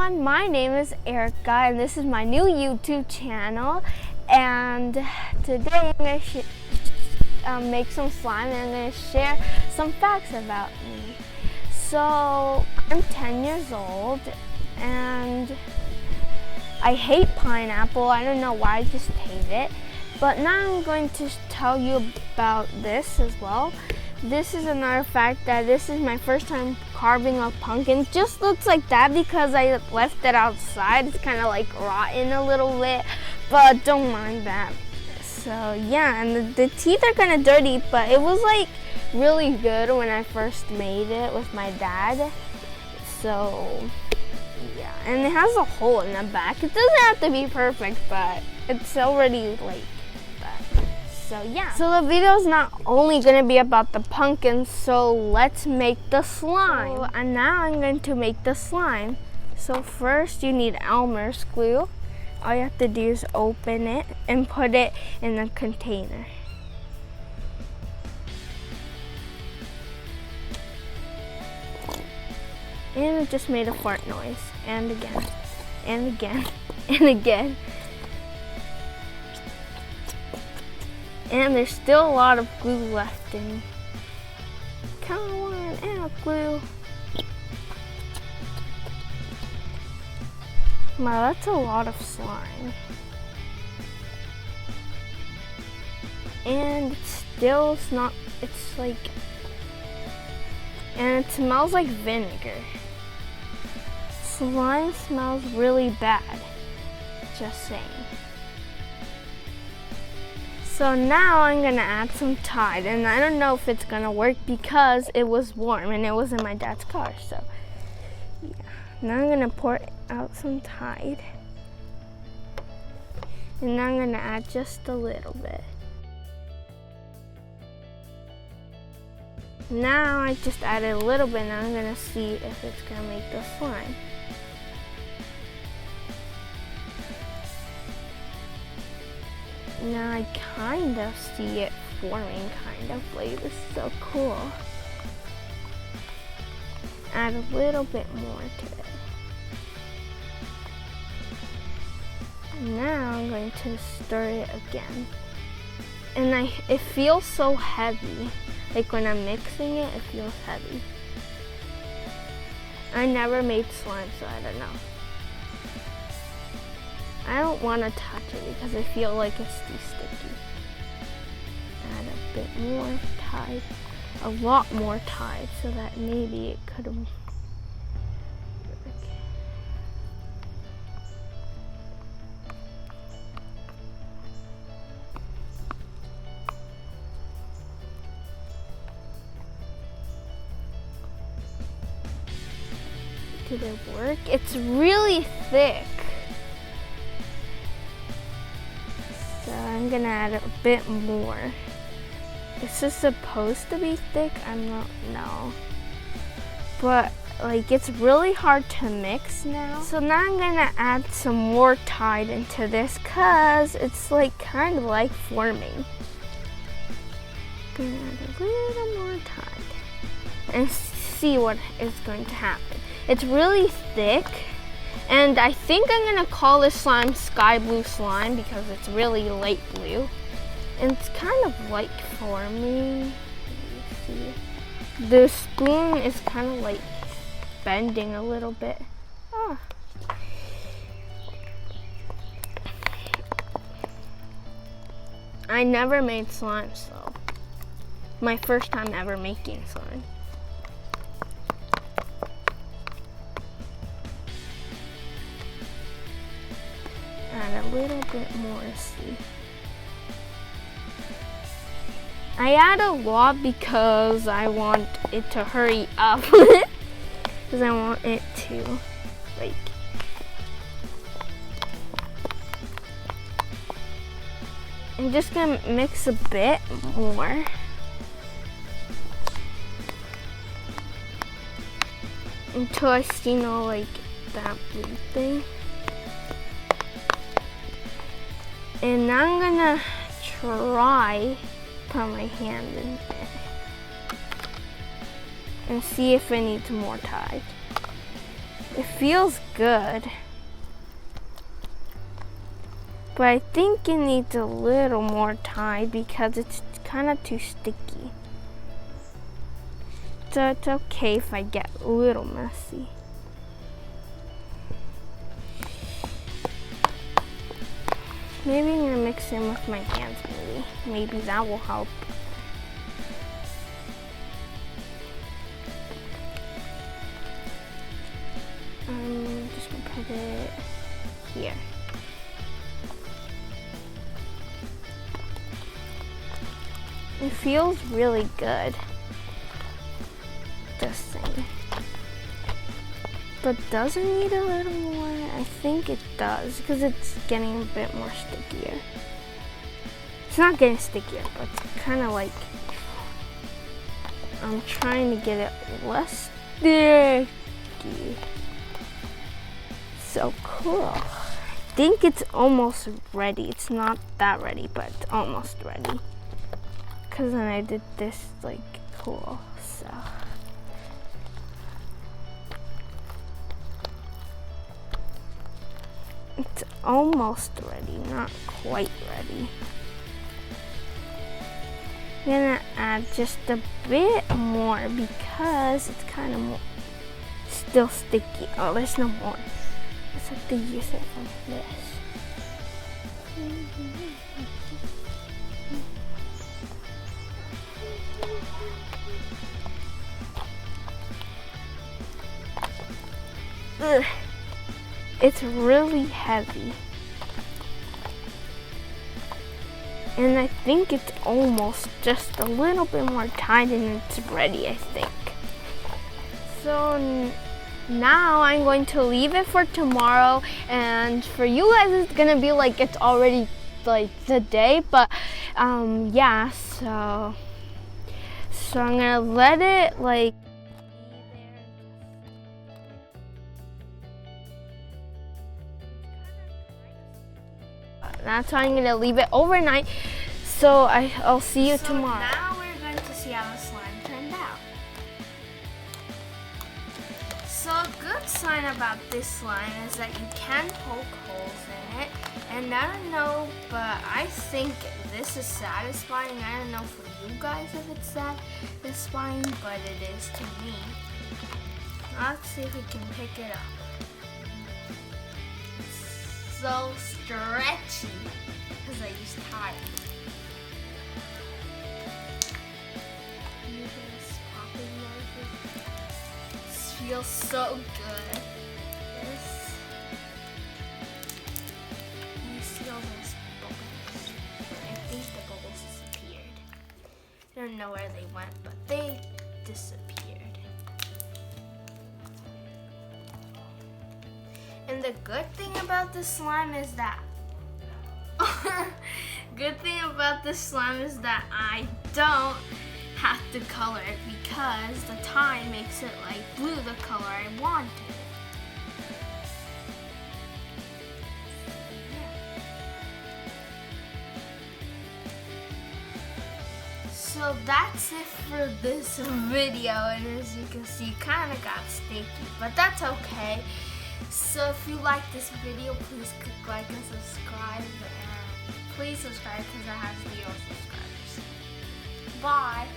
everyone, my name is Erica and this is my new YouTube channel, and today I'm going to make some slime and I'm going to share some facts about me. So I'm 10 years old and I hate pineapple. I don't know why, I just hate it. But now I'm going to tell you about this as well. This is another fact, that this is my first time carving a pumpkin. It just looks like that because I left it outside. It's kind of like rotten a little bit, but don't mind that. So yeah, and the teeth are kind of dirty, but it was like really good when I first made it with my dad. So yeah, and it has a hole in the back. It doesn't have to be perfect, but it's already like that. So yeah, so the video is not only going to be about the pumpkin, so let's make the slime. So, and now I'm going to make the slime. So first you need Elmer's glue. All you have to do is open it and put it in a container. And it just made a fart noise, and again, and again, and again. And there's still a lot of glue left in. Come on, out glue. Wow, that's a lot of slime. And it's not, it's like, and it smells like vinegar. Slime smells really bad, just saying. So now I'm gonna add some Tide, and I don't know if it's gonna work because it was warm and it was in my dad's car, so yeah. Now I'm gonna pour out some Tide. And now I'm gonna add just a little bit. Now I just added a little bit, now I'm gonna see if it's gonna make the slime. Now I kind of see it forming, kind of like, this is so cool. Add a little bit more to it. And now I'm going to stir it again. And it feels so heavy. Like when I'm mixing it, it feels heavy. I never made slime, so I don't know. I don't want to touch it because I feel like it's too sticky. Add a bit more Tide, a lot more Tide, so that maybe it could have. Did it work? It's really thick. So I'm gonna add a bit more. Is this supposed to be thick? I'm not, no. But like, it's really hard to mix now. So now I'm gonna add some more Tide into this cause it's like kind of like forming. Gonna add a little more Tide and see what is going to happen. It's really thick. And I think I'm gonna call this slime Sky Blue Slime because it's really light blue. And it's kind of like forming. See. The spoon is kind of like bending a little bit. Ah. I never made slime, so my first time ever making slime. Add a little bit more, see. I add a lot because I want it to hurry up. Because I want it to, like, I'm just gonna mix a bit more. Until I see no, like, that blue thing. And now I'm gonna try put my hand in it and see if it needs more Tide. It feels good. But I think it needs a little more time because it's kind of too sticky. So it's okay if I get a little messy. Maybe I'm gonna mix in with my hands, maybe that will help. I'm just gonna put it here. It feels really good, this thing. But does it need a little more? I think it does, because it's getting a bit more stickier. It's not getting stickier, but it's kind of like, I'm trying to get it less sticky. So cool. I think it's almost ready. It's not that ready, but it's almost ready. Because then I did this, like, cool, so. It's almost ready, not quite ready. I'm gonna add just a bit more because it's kind of still sticky. Oh, there's no more. I just have to use it like this. Ugh. It's really heavy. And I think it's almost just a little bit more tight and it's ready, I think. So now I'm going to leave it for tomorrow, and for you guys it's gonna be like it's already like the day, but yeah, so I'm gonna let it like that's why I'm gonna leave it overnight. So I'll see you tomorrow. Now we're going to see how the slime turned out. So a good sign about this slime is that you can poke holes in it. And I don't know, but I think this is satisfying. I don't know for you guys if it's satisfying, but it is to me. Let's see if we can pick it up. So stretchy because I used tire. This feels so good. You see all those bubbles? I think the bubbles disappeared. I don't know where they went, but they disappeared. And the good thing about this slime is that I don't have to color it because the tie makes it like blue, the color I wanted. So that's it for this video, and as you can see, kind of got sticky, but that's okay. So if you like this video, please click like and subscribe, and please subscribe because I have 0 subscribers. Bye.